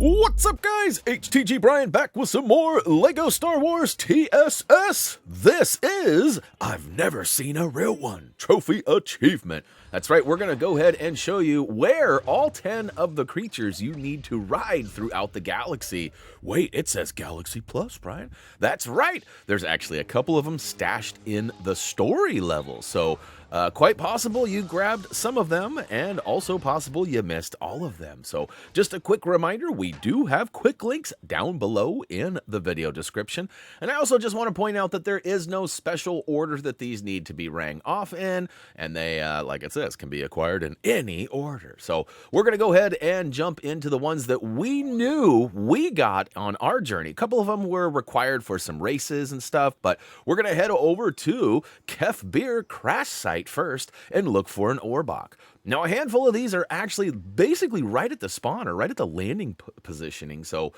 What's up, guys? HTG Brian back with some more LEGO Star Wars TSS. This is I've Never Seen a Real One Trophy Achievement. That's right, we're going to go ahead and show you where all 10 of the creatures you need to ride throughout the galaxy. Wait, it says Galaxy Plus, Brian. That's right, there's actually a couple of them stashed in the story level. So quite possible you grabbed some of them, and also possible you missed all of them. So just a quick reminder, we do have quick links down below in the video description. And I also just want to point out that there is no special order that these need to be rang off in, and they, like it says, can be acquired in any order. So we're going to go ahead and jump into the ones that we knew we got on our journey. A couple of them were required for some races and stuff, but we're going to head over to Kef Bir Crash Site first and look for an Orbak. Now, a handful of these are actually basically right at the spawn or right at the landing positioning. So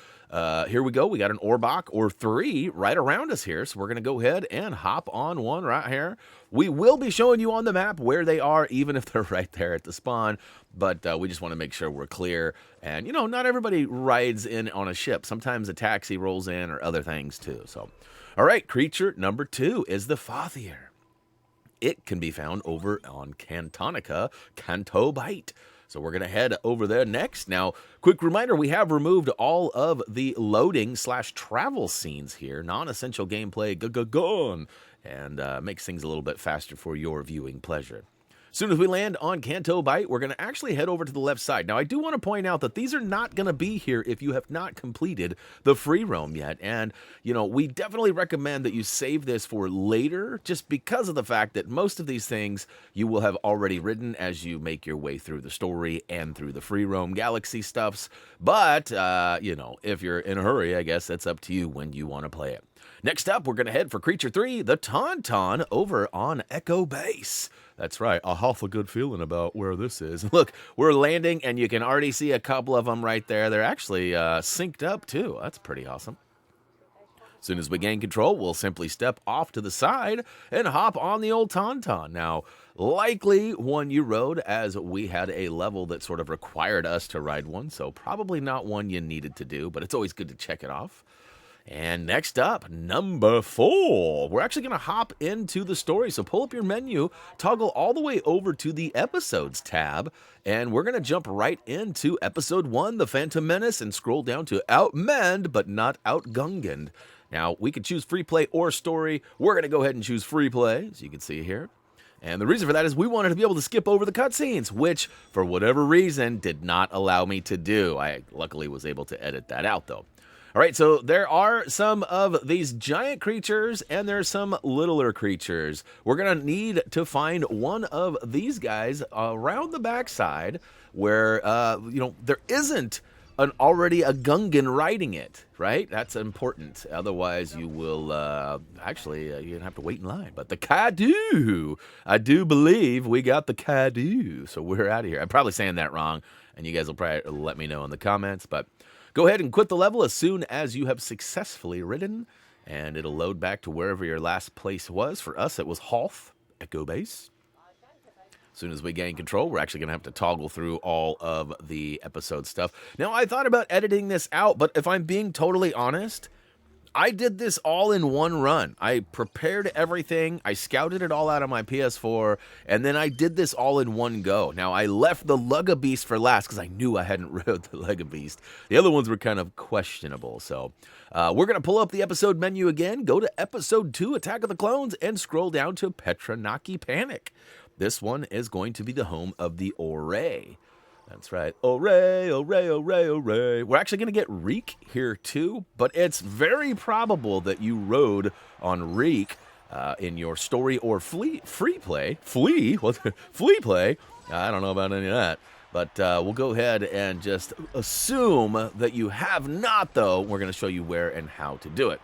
here we go. We got an Orbak or 3 right around us here. So we're going to go ahead and hop on one right here. We will be showing you on the map where they are, even if they're right there at the spawn. But we just want to make sure we're clear. And, you know, not everybody rides in on a ship. Sometimes a taxi rolls in or other things too. So, all right, creature number 2 is the Fathier. It can be found over on Cantonica, Canto Bight. So we're going to head over there next. Now, quick reminder, we have removed all of the loading/travel scenes here. Non-essential gameplay, gone, and makes things a little bit faster for your viewing pleasure. As soon as we land on Canto Bight, we're going to actually head over to the left side. Now, I do want to point out that these are not going to be here if you have not completed the free roam yet. And, you know, we definitely recommend that you save this for later, just because of the fact that most of these things you will have already ridden as you make your way through the story and through the free roam galaxy stuffs. But, you know, if you're in a hurry, I guess that's up to you when you want to play it. Next up, we're going to head for Creature 3, the Tauntaun, over on Echo Base. That's right, I have a good feeling about where this is. Look, we're landing, and you can already see a couple of them right there. They're actually synced up, too. That's pretty awesome. As soon as we gain control, we'll simply step off to the side and hop on the old Tauntaun. Now, likely one you rode, as we had a level that sort of required us to ride one, so probably not one you needed to do, but it's always good to check it off. And next up, number 4. We're actually going to hop into the story. So pull up your menu, toggle all the way over to the Episodes tab, and we're going to jump right into Episode 1, The Phantom Menace, and scroll down to Outmanned, but not Out-Gungan-ed. Now, we could choose free play or story. We're going to go ahead and choose free play, as you can see here. And the reason for that is we wanted to be able to skip over the cutscenes, which, for whatever reason, did not allow me to do. I luckily was able to edit that out, though. All right, so there are some of these giant creatures, and there's some littler creatures. We're going to need to find one of these guys around the backside where, you know, there isn't already a Gungan riding it, right? That's important. Otherwise, you will actually, you're going to have to wait in line. But the Kaadu, I do believe we got the Kaadu, so we're out of here. I'm probably saying that wrong, and you guys will probably let me know in the comments, but go ahead and quit the level as soon as you have successfully ridden, and it'll load back to wherever your last place was. For us, it was Hoth, Echo Base. As soon as we gain control, we're actually going to have to toggle through all of the episode stuff. Now, I thought about editing this out, but if I'm being totally honest, I did this all in one run. I prepared everything, I scouted it all out on my PS4, and then I did this all in one go. Now, I left the Luggabeast for last because I knew I hadn't rode the Luggabeast. The other ones were kind of questionable, so we're going to pull up the episode menu again, go to Episode 2, Attack of the Clones, and scroll down to Petranki Panic. This one is going to be the home of the Orray. That's right. Orray, Orray, Orray, Orray. We're actually going to get Reek here too, but it's very probable that you rode on Reek in your story or free play. Flea play. I don't know about any of that, but we'll go ahead and just assume that you have not, though. We're going to show you where and how to do it.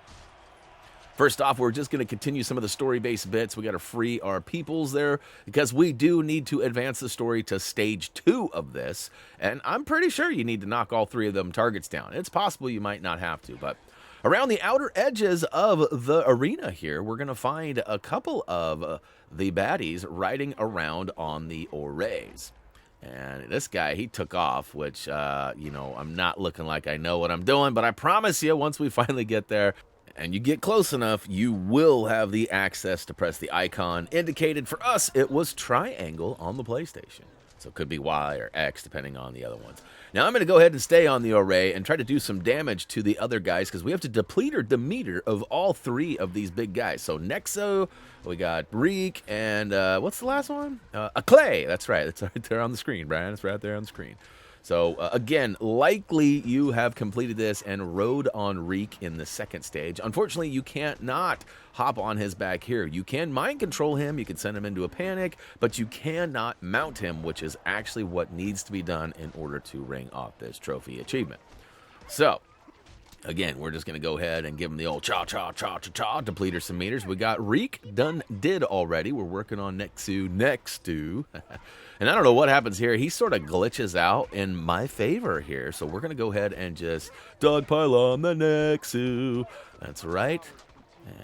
First off, we're just going to continue some of the story-based bits. We got to free our peoples there because we do need to advance the story to stage 2 of this. And I'm pretty sure you need to knock all 3 of them targets down. It's possible you might not have to, but around the outer edges of the arena here, we're going to find a couple of the baddies riding around on the Orrays. And this guy, he took off, which, you know, I'm not looking like I know what I'm doing, but I promise you, once we finally get there and you get close enough, you will have the access to press the icon indicated. For us, it was triangle on the PlayStation. So it could be Y or X, depending on the other ones. Now I'm going to go ahead and stay on the Orray and try to do some damage to the other guys, because we have to deplete the meter of all three of these big guys. So Nexo, we got Reek, and what's the last one? A Clay. That's right. It's right there on the screen, Brian. It's right there on the screen. So, again, likely you have completed this and rode on Reek in the second stage. Unfortunately, you can't not hop on his back here. You can mind control him, you can send him into a panic, but you cannot mount him, which is actually what needs to be done in order to ring off this trophy achievement. So, again, we're just going to go ahead and give him the old cha-cha-cha-cha-cha, deplete her some meters. We got Reek did already. We're working on Nexu. And I don't know what happens here. He sort of glitches out in my favor here. So we're going to go ahead and just dogpile on the Nexu. That's right.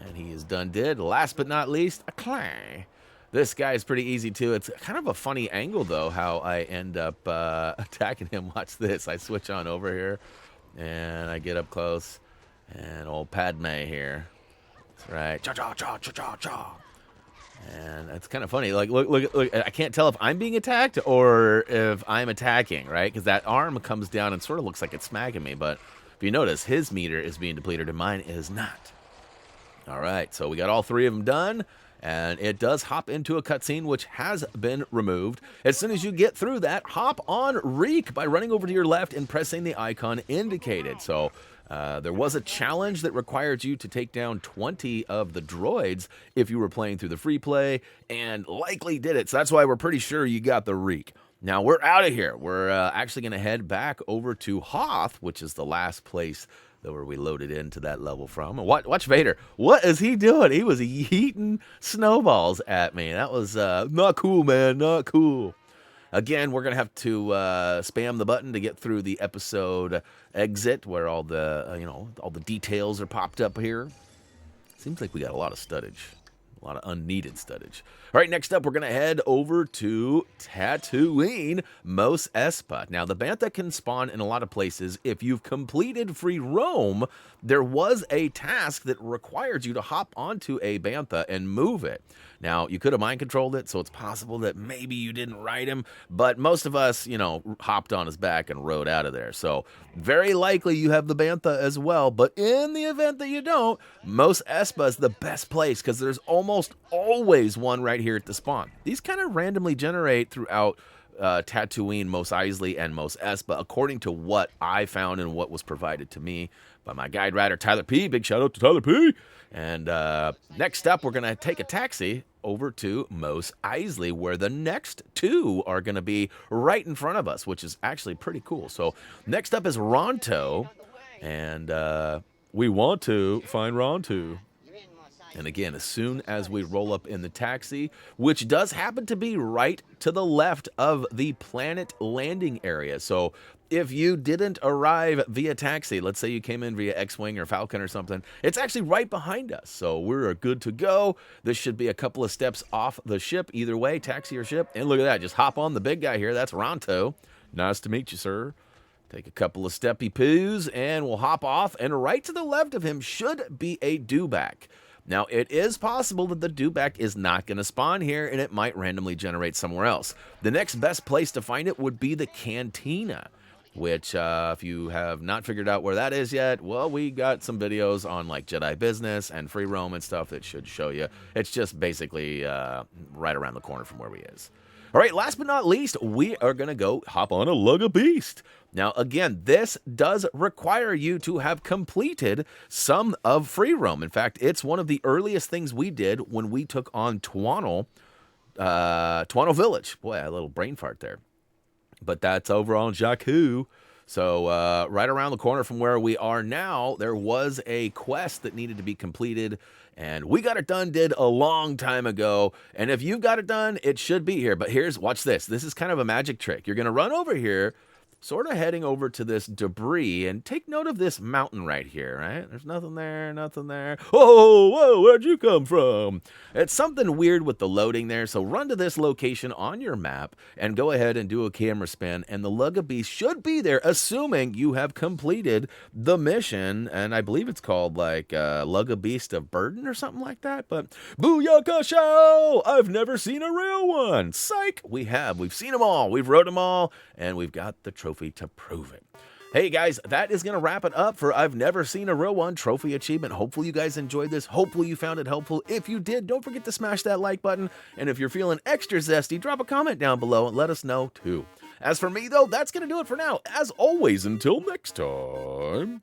And he is did. Last but not least, a Clay. This guy is pretty easy too. It's kind of a funny angle, though, how I end up attacking him. Watch this. I switch on over here. And I get up close, and old Padme here. That's right. Cha-cha-cha-cha-cha-cha. And it's kind of funny. Like, look, I can't tell if I'm being attacked or if I'm attacking, right? Because that arm comes down and sort of looks like it's smacking me. But if you notice, his meter is being depleted and mine is not. All right, so we got all three of them done. And it does hop into a cutscene, which has been removed. As soon as you get through that, hop on Reek by running over to your left and pressing the icon indicated. So there was a challenge that required you to take down 20 of the droids if you were playing through the free play, and likely did it. So that's why we're pretty sure you got the Reek. Now we're out of here. We're actually going to head back over to Hoth, which is the last place where we loaded into that level from. Watch Vader. What is he doing? He was yeeting snowballs at me. That was not cool, man. Not cool. Again, we're going to have to spam the button to get through the episode exit, where all the, all the details are popped up here. Seems like we got a lot of studdage. A lot of unneeded studdage. All right, next up, we're going to head over to Tatooine, Mos Espa. Now, the Bantha can spawn in a lot of places. If you've completed free roam, there was a task that required you to hop onto a Bantha and move it. Now, you could have mind controlled it, so it's possible that maybe you didn't ride him, but most of us, hopped on his back and rode out of there. So, very likely you have the Bantha as well, but in the event that you don't, Mos Espa is the best place because there's almost always one right here at the spawn. These kind of randomly generate throughout Tatooine, Mos Eisley, and Mos Espa, according to what I found and what was provided to me by my guide writer, Tyler P. Big shout out to Tyler P. And next up, we're going to take a taxi over to Mos Eisley, where the next two are going to be right in front of us, which is actually pretty cool. So next up is Ronto, and we want to find Ronto. And again, as soon as we roll up in the taxi, which does happen to be right to the left of the planet landing area. So if you didn't arrive via taxi, let's say you came in via X-Wing or Falcon or something, it's actually right behind us. So we're good to go. This should be a couple of steps off the ship, either way, taxi or ship. And look at that, just hop on the big guy here. That's Ronto. Nice to meet you, sir. Take a couple of steppy poos, and we'll hop off. And right to the left of him should be a Dewback. Now, it is possible that the Dewback is not going to spawn here, and it might randomly generate somewhere else. The next best place to find it would be the Cantina, which, if you have not figured out where that is yet, well, we got some videos on, like, Jedi Business and Free Roam and stuff that should show you. It's just basically right around the corner from where we is. All right, last but not least, we are going to go hop on a Luggabeast. Now, again, this does require you to have completed some of free roam. In fact, it's one of the earliest things we did when we took on Tuanal Village. Boy, I had a little brain fart there. But that's over on Jakku. So right around the corner from where we are now, there was a quest that needed to be completed. And we got it did a long time ago. And if you've got it done, it should be here. But watch this. This is kind of a magic trick. You're going to run over here, sort of heading over to this debris, and take note of this mountain right here, right? There's nothing there, nothing there. Oh, whoa, where'd you come from? It's something weird with the loading there, so run to this location on your map and go ahead and do a camera spin, and the Luggabeast should be there, assuming you have completed the mission, and I believe it's called like Luggabeast of Burden or something like that, but booyaka show! I've never seen a real one. Psych! We have. We've seen them all. We've rode them all, and we've got the trophy to prove it. Hey guys, that is going to wrap it up for I've Never Seen a Real One trophy achievement. Hopefully you guys enjoyed this. Hopefully you found it helpful. If you did, don't forget to smash that like button. And if you're feeling extra zesty, drop a comment down below and let us know too. As for me though, that's going to do it for now. As always, until next time.